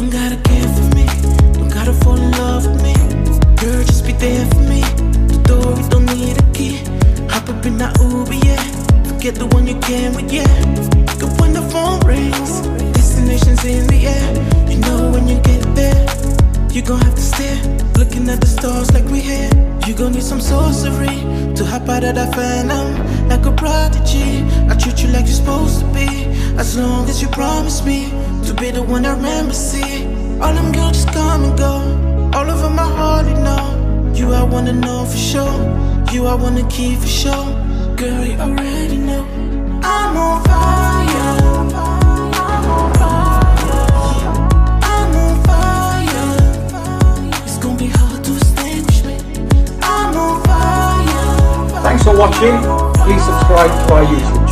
Don't gotta care for me, don't gotta fall in love with me. Girl, just be there for me. The door, you don't need a key. Hop up in that Uber, yeah. Forget the one you came with, yeah. Pick up when the phone rings. Destination's in the air. You know when you get there, you gon' have to stare. Looking at the stars like we here. You gon' need some sorcery to hop out of that phantom like a prodigy. I treat you like you're supposed to be, as long as you promise me to be the one I remember, see. All them girls just come and go, all over my heart, you know. You I wanna know for sure, you I wanna keep for sure. Girl, you already know I'm on fire, I'm on fire, I'm on fire. It's gonna be hard to extinguish me. I'm on fire. Thanks for watching. Please subscribe to our YouTube channel.